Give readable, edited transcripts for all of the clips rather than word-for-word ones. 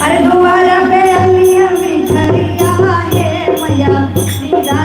अरे दोबारा पे अम्मी अम्मी ठरिया है मैया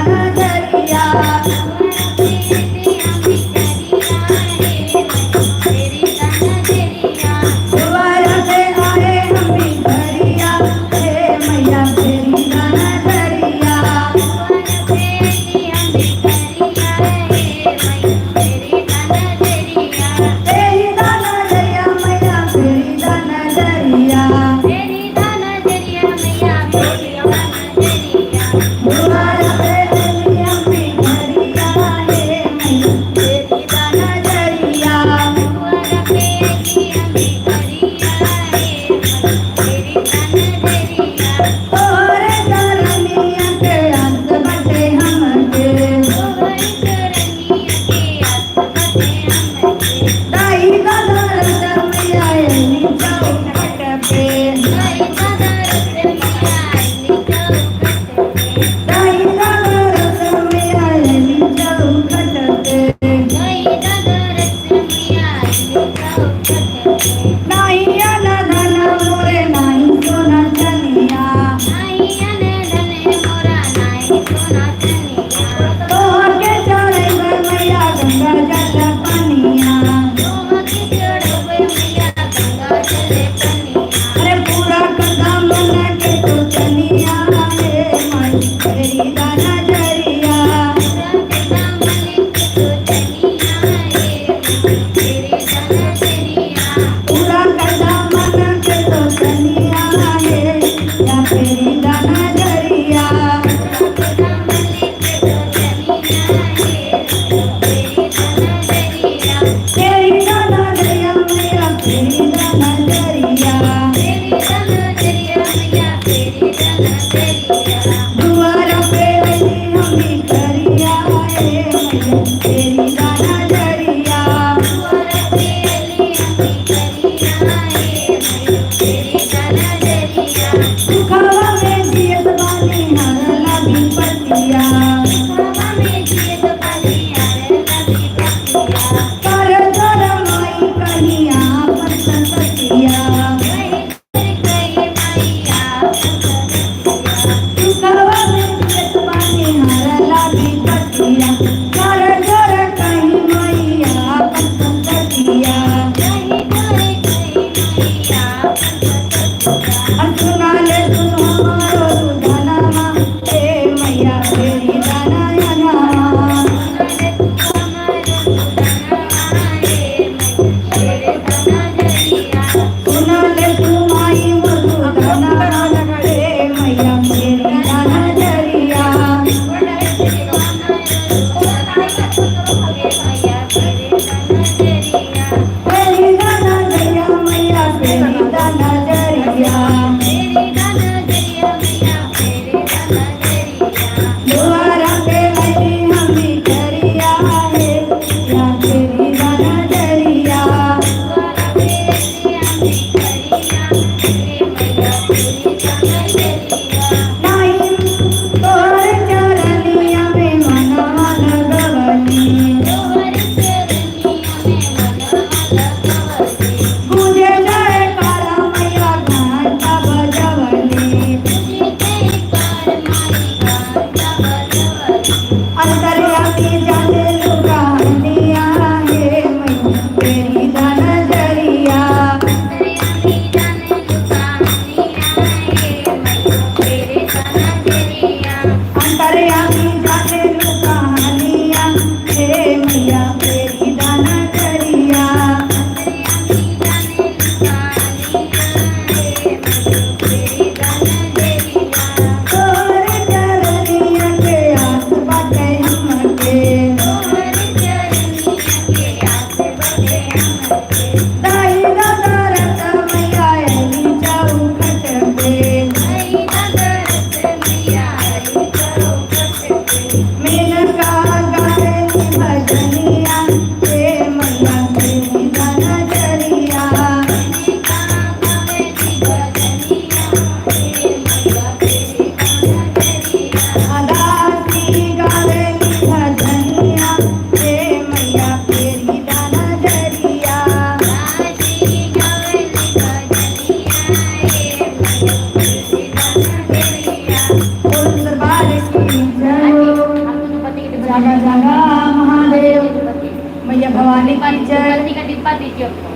मैया भवानी की जय। बत्ती का डिब्बा दीजिए आपको।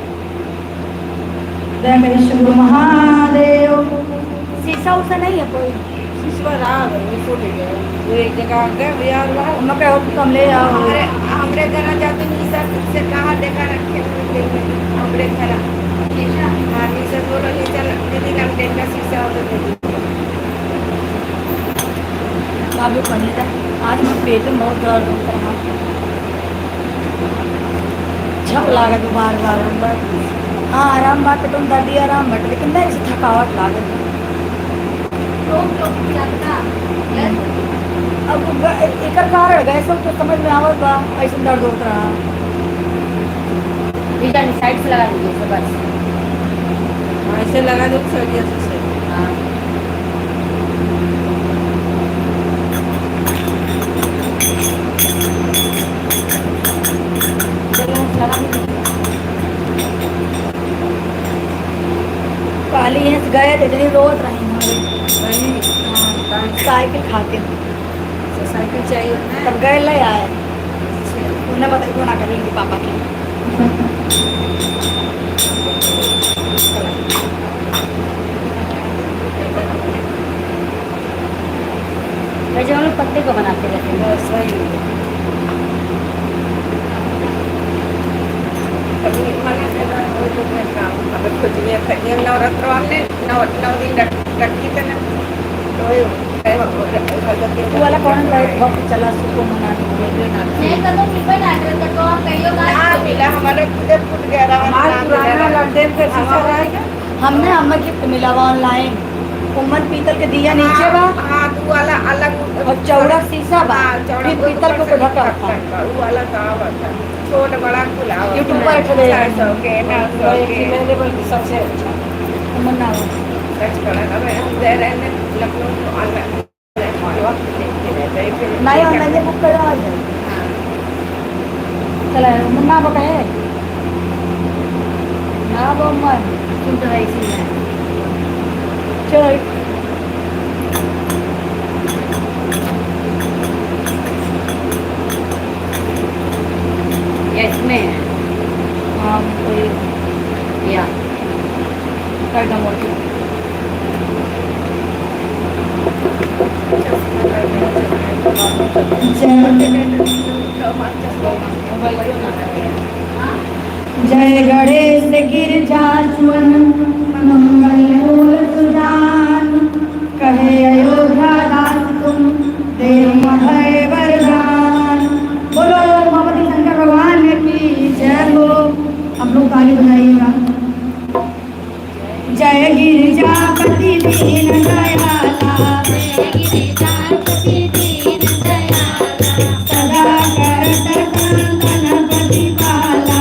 जय मेरे शुभ महादेव। शीशा उसा नहीं है कोई? ईश्वर आ गए वो फूट गए वो एक जगह गए बिहार वहाँ मैं कहो कि तुम ले आओ। हमरे घर जाते निशा से कहाँ देखा रखे हमरे घर हाँ निशा बोलो निशा दीदी का ट्रेन का शीशा होता दीदी काबू करने था। आज मैं पेट में बहुत दर्द होता है। झप लागत बार बार। हाँ आराम बात तुम दर्दी आराम बट लेकिन नहीं ऐसी थकावट लागत। अब एक कारण गए सब तो समझ में आवत बा ऐसे दर्द होता रहा। साइड से लगा दीजिए बस। ऐसे लगा दो सर्दियों से हाँ काली हंस गए थे इतनी रोज रही साइकिल खाते साइकिल चाहिए तब गए ले आए। उन्हें बताइए गुना करेंगे पापा की। वैसे हम लोग पत्ते को बनाते रहते हैं। बस वही अभी मना करना वो तो मैं काम अगर कुछ भी खरीदने नवरात्र वाले नौ दिन रखी थे ना तो वाला कौन बहुत चला सुको मनाने नहीं तो तुम निकल ना कर तो आप कहियो हाँ मिला हमारे खुद फूट गया रहा हमारा पुराना लंदन का शीशा रहेगा हमने हमें गिफ्ट मिला हुआ ऑनलाइन। उमन पीतल के दिया नीचे बा हाँ तो वाला अलग और चौड़ा शीशा बा फिर पीतल को ढका था। वो वाला कहाँ था छोटा बड़ा खुला यूट्यूब पर चले 400 के 900 के मैंने बोल सबसे अच्छा उमन ना हो सच करा ना मैं हम दे रहे हैं लखनऊ को ऑनलाइन नहीं ऑनलाइन बुक करा है। चला उमन ना बका है ना वो उमन तुम तो ऐसी है। चल इसमें है हाँ कोई या करना मोटी जय गणेश गिरजासुवन मंगल मूल सुजान कहे अयोध्या दास तुम देव है वरदान। बोलो भगवती शंकर भगवान की जय हो। हम लोग ताली बजाइएगा। जय गिरिजापति दीन दयाला सदा करत कंकन प्रतिपाला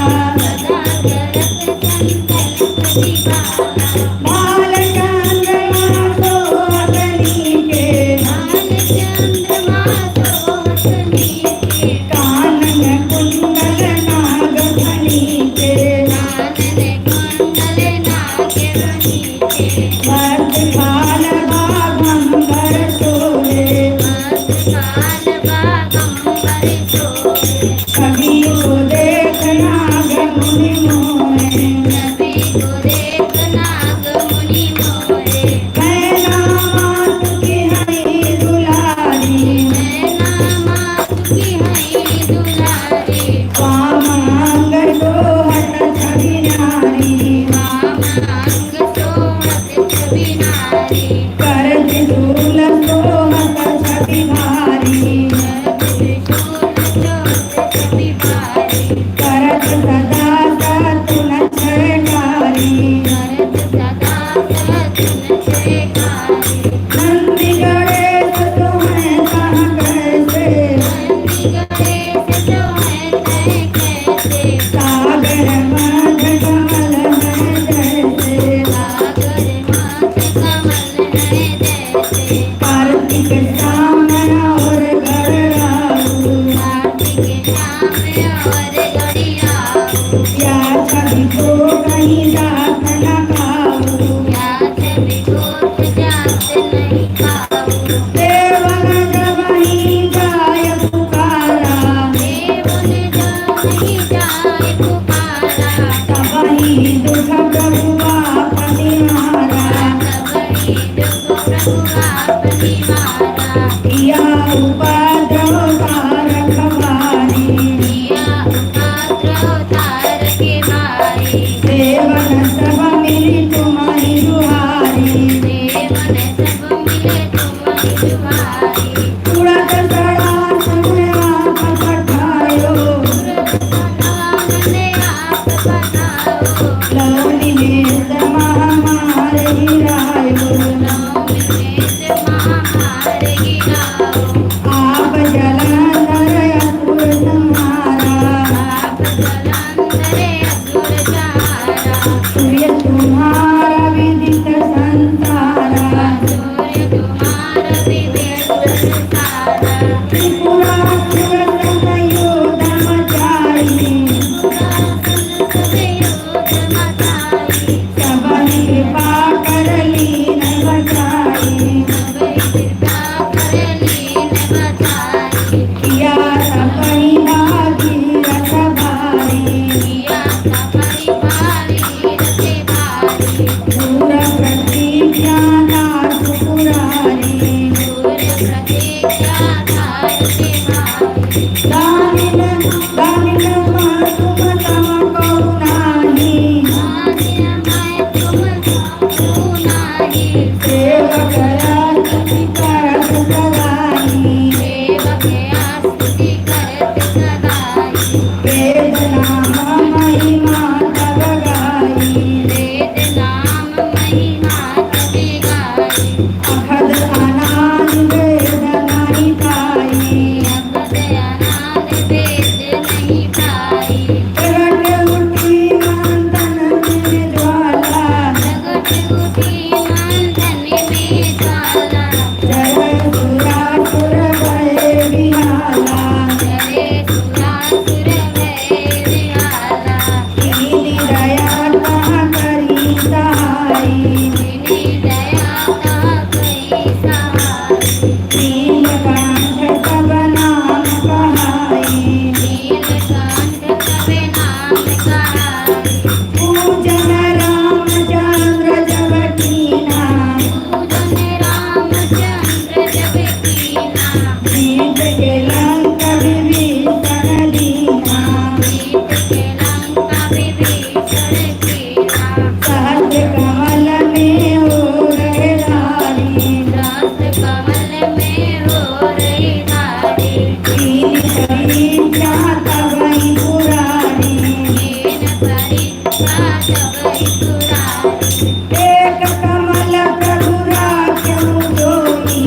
छवि को कहीं रात सूर्य तुम्हारा विदित संसारा त्रिपुरा सुर संयोग मचाई सबनी कृपा कर लीन बचाई किया सपनी बागी रथ भारी दूर प्रतीक्षा नाथ पुरारी दानिल दानिल तुम तम करुणाही सेवक आस्तुति करत सदाई वेद नाम महिमा तब गाई अखद अनाद वेद नहीं पाई प्रगट उठी मंथन में ज्वाला जय सुरासुर भय विहाला दीनी दया कहाँ करी सहाई नीलकंठ सब नाम कहाई पूजन रामचंद्र जब कीना जीत के लंक विभीषण लीना सहस्र कमल में हो रहे धारी दीन परीक्षा तबई पुरारी एक कमल प्रभु राख्यु जोई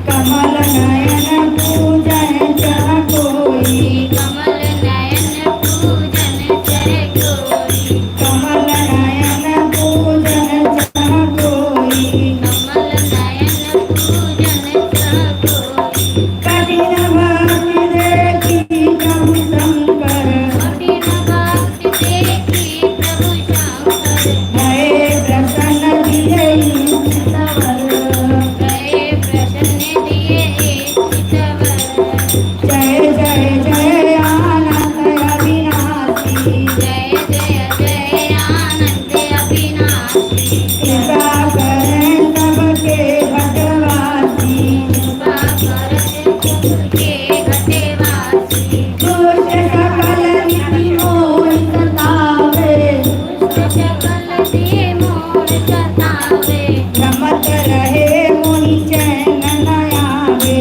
कमल नयन पूजन जह कोई कमल नयन पूजन जह कोई कठिन भक्ति देखी प्रभु शंकर भये प्रसन्न दिए जय जय जय आनंद अविनाशी कृपा करें सबके भटवासी दुष्ट सकल नीति मोह सतावे रमत रहे मोहि चैन न आवे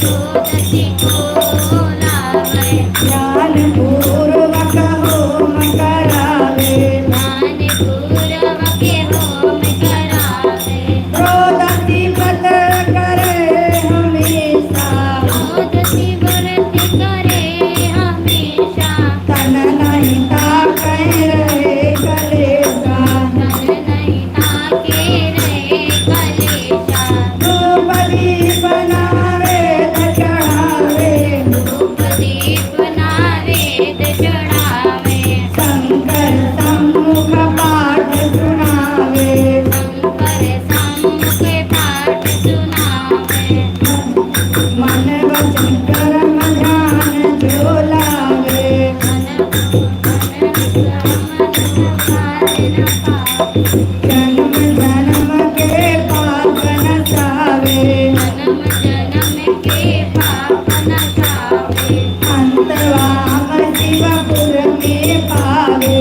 रोदसी को लावे ज्ञान पूर्वक होम करावे ज्ञान पूर्वक होम करावे रोदसी व्रत करे हमेशा रोदसी व्रत करे हमेशा तन नहीं ताकै रहे कलेसा तन नहीं ताके रहे कलेशा द्रौपदी बनावे त चढ़ावे धूप दीप नावेद चढ़ावे शंकर सम्मुख पाठ सुनावे शंकर सम्मुख पाठ सुनावे मन वचन कर्म ध्यान जो लावे जन्म जन्म के पाप नचावे जन्म जन्म के पाप नचावे अंतवाम शिवपुर में पावे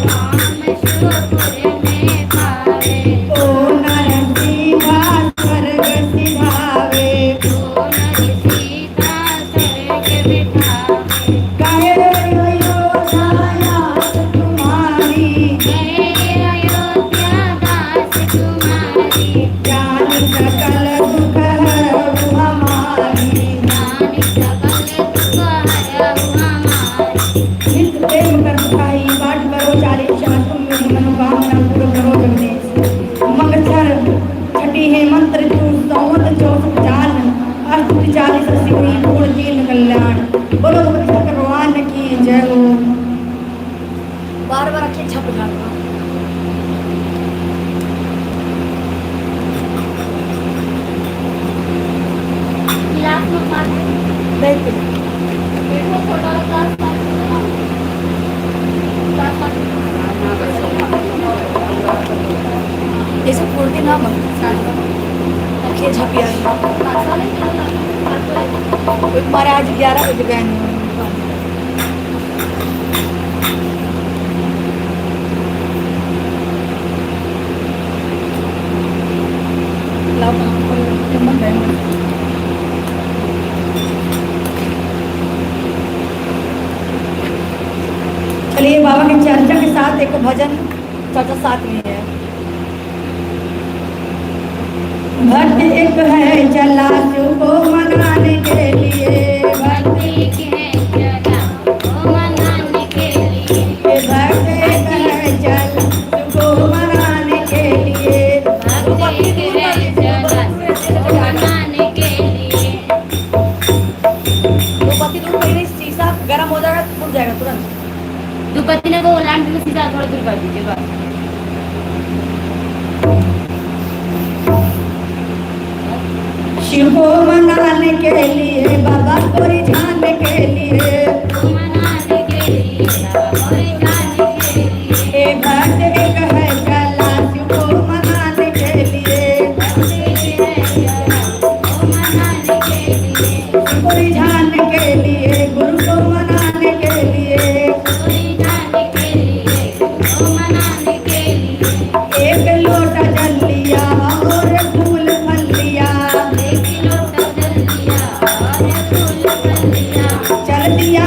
राम शिवपुर में पावे ओ नरसिंहा स्वर्ग सिधावे ओ नर सीता स्वर्ग बिठावे कहे अयोध्या तुम्हारी जय अयोध्या दास तुम्हारी ज्ञान सकल दुख हरऊ हमारी ज्ञान सकल दुख हरऊ हमारी नित प्रेम कर सुखाई बाट करो चारे चार तुम मेरी मनोकामना पूर्ण करो जगदीश मगधर छठी है मंत्र चूर सौत चौथ चाल अर्थ 40 सिवनी पूर्ण दीन कल्याण बोलो कृष्ण भगवान की जय हो बार बार अच्छे छप जाता गिलास में पानी देख देखो थोड़ा ग्लास पानी ग्लास पानी ये सब पूर्ति ना बन अच्छे छपिया हमारे आज 11 बजे गए हैं चलिए बाबा की चर्चा के साथ एक भजन चर्चा साथ में है भक्त एक है चला को मनाने के लिए भक्ति की है जगह वो मनाने के लिए भक्त एक है चला को मनाने के लिए भक्ति की है जगह वो मनाने के लिए तो पति दूर पहले शीशा गर्म हो जाएगा फूट जाएगा तुरंत दुपत्ती ने वो लैंप को सीधा थोड़ा दूर कर दीजिए बस शिव को मनाने के लिए बाबा को रिझाने के लिए वो मनाने के लिए और जाने के लिए ए भक्त एक है चला शिव को मनाने के लिए भक्ति की है जगह वो मनाने के लिए को रिझाने के लिए गुरु को मनाने के लिए कोई जाने के लिए वो मनाने के लिए एक लोटा जल लिया और फूल फल लिया एक लोटा जल लिया और फूल फल लिया चल दिया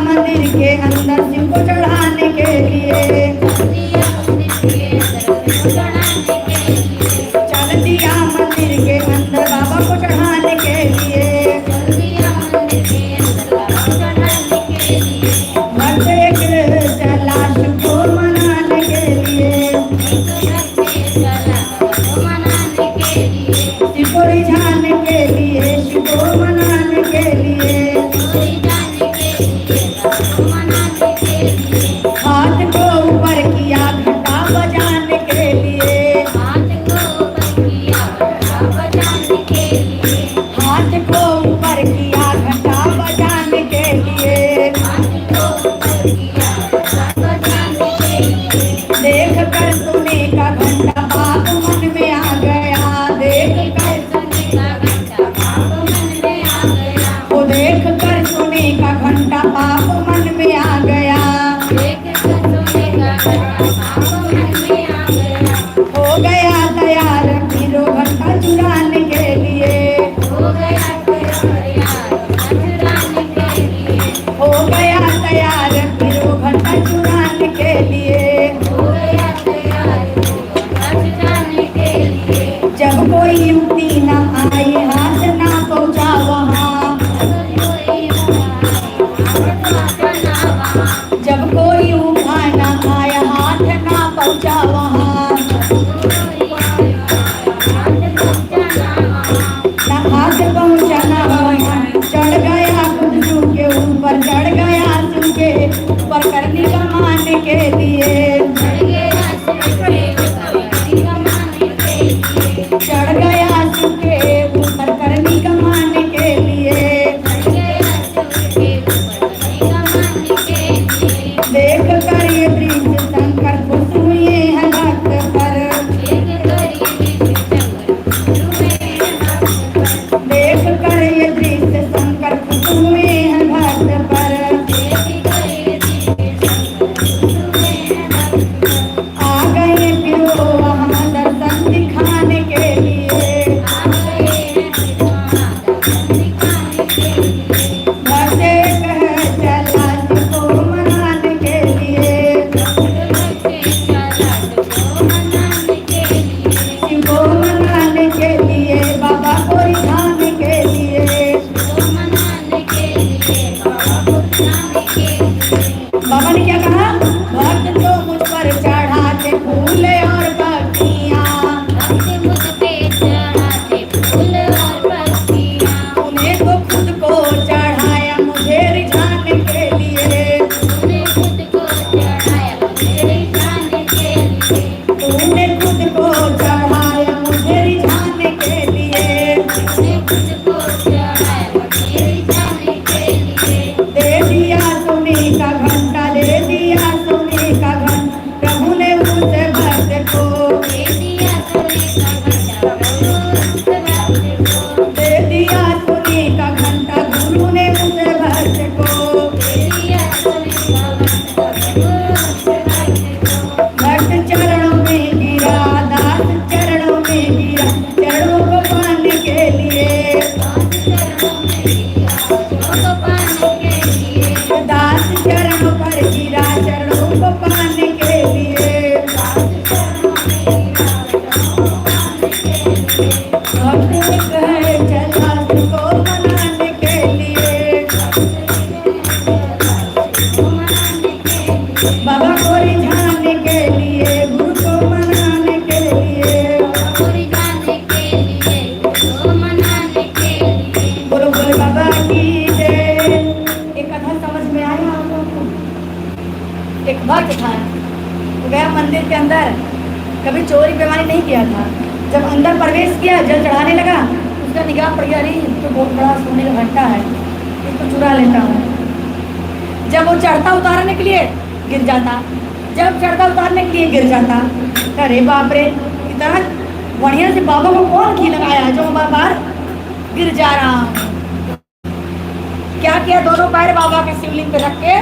मंदिर के अंदर शिव को चढ़ाने के लिए दिया मंदिर के अंदर चढ़ाने के लिए चल दिया मंदिर के अंदर बाबा को चढ़ाने के लिए ना हाथ पहुँचाना वहाँ चढ़ गया खुद जू के ऊपर चढ़ गया सू के ऊपर करनी कमान के लिए चढ़ गया सू के ऊपर करनी कमान के लिए देख कर ये दृश्य शंकर खुश हुए हैं भक्त पर देख कर ये दृश्य शंकर खुश हुए हैं भक्त पर आ गए फिर वो वहाँ दर्शन दिखाने के लिए भक्ते कह चला तुझको मनाने के लिए शिवो मनाने के लिए बाबा को रिझाने के लिए बाबा ने क्या कहा भक्त तो मुझ पर चढ़ाते फूल और पत्तियां उन्हें तो खुद को चढ़ाया मुझे रिझाने के लिए तूने खुद को चढ़ाया मुझे रिझाने के लिए दे दिया सोने का घंटा दे दिया सोने का घंटा प्रभु ने उसे भक्त को दे दिया सोने का घंटा गुरु ने उसे भक्त को भक्त चरणों में गिरा दास चरणों में गिरा चरणों को पाने के लिए दास चरणों पर गिरा चरणों को पाने के लिए भक्त कहे चला तुझको मनाने के लिए बाबा को रिझाने के लिए गुरु को मनाने के लिए बोलो बोले बाबा की जय। एक कथा समझ में आया आप लोगों को? एक भक्त था वो गया मंदिर के अंदर कभी चोरी बेमानी नहीं किया था जब अंदर प्रवेश किया जल चढ़ाने लगा उसका निगाह पड़ गया अरे तो बहुत बड़ा सोने का घंटा है इसको चुरा लेता हूँ जब वो चढ़ता उतारने के लिए गिर जाता जब चढ़ता उतारने के लिए गिर जाता अरे बाप रे इतना बढ़िया से बाबा को कौन घी लगाया जो बार बार गिर जा रहा हूँ क्या किया दोनों पैर बाबा के शिवलिंग पे रख के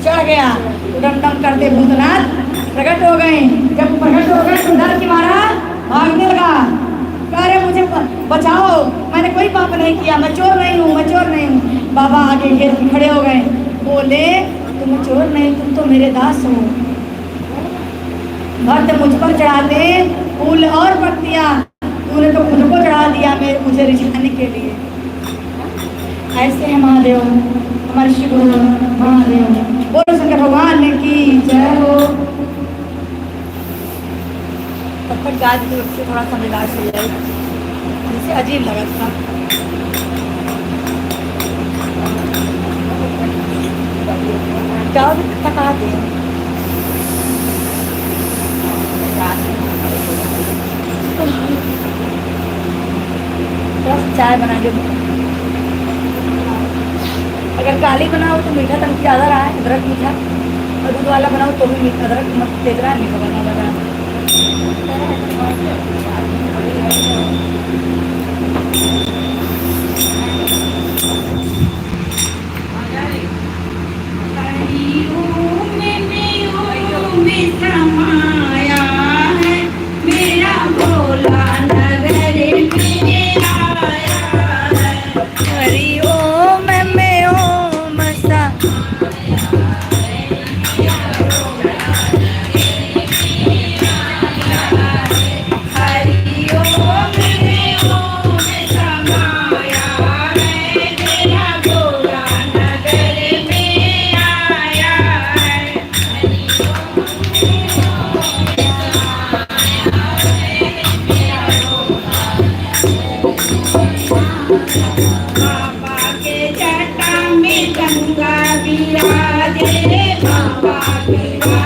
चढ़ गया डम डम करते भूतनाथ प्रकट हो गए जब प्रकट हो गए तो डर के मारा भागने लगा अरे मुझे बचाओ मैंने कोई पाप नहीं किया मैं चोर नहीं हूँ बाबा आगे घेर के खड़े हो गए बोले तुम चोर नहीं तुम तो मेरे दास हो भक्त मुझ पर चढ़ाते फूल और पत्तियां तूने तो खुद को चढ़ा दिया मुझे रिझाने के लिए ऐसे है महादेव हमारे शिव गुरु महादेव बोलो शंकर भगवान की जय हो। तब तक गाज से थोड़ा सा निराश हो जाए जिसे अजीब लगा था क्या थका दे चाय बना दो अगर काली बनाओ तो मीठा तक ज़्यादा रहा है अदरक मीठा और दूध वाला बनाओ तो भी मीठा अदरक मत तेज रहा है मीठा बना लगा समाया है मेरा भोला नगर में आया है हरि ओम में ओम सा हरि ओम में ओम शंकर विराजे बाबा विराजे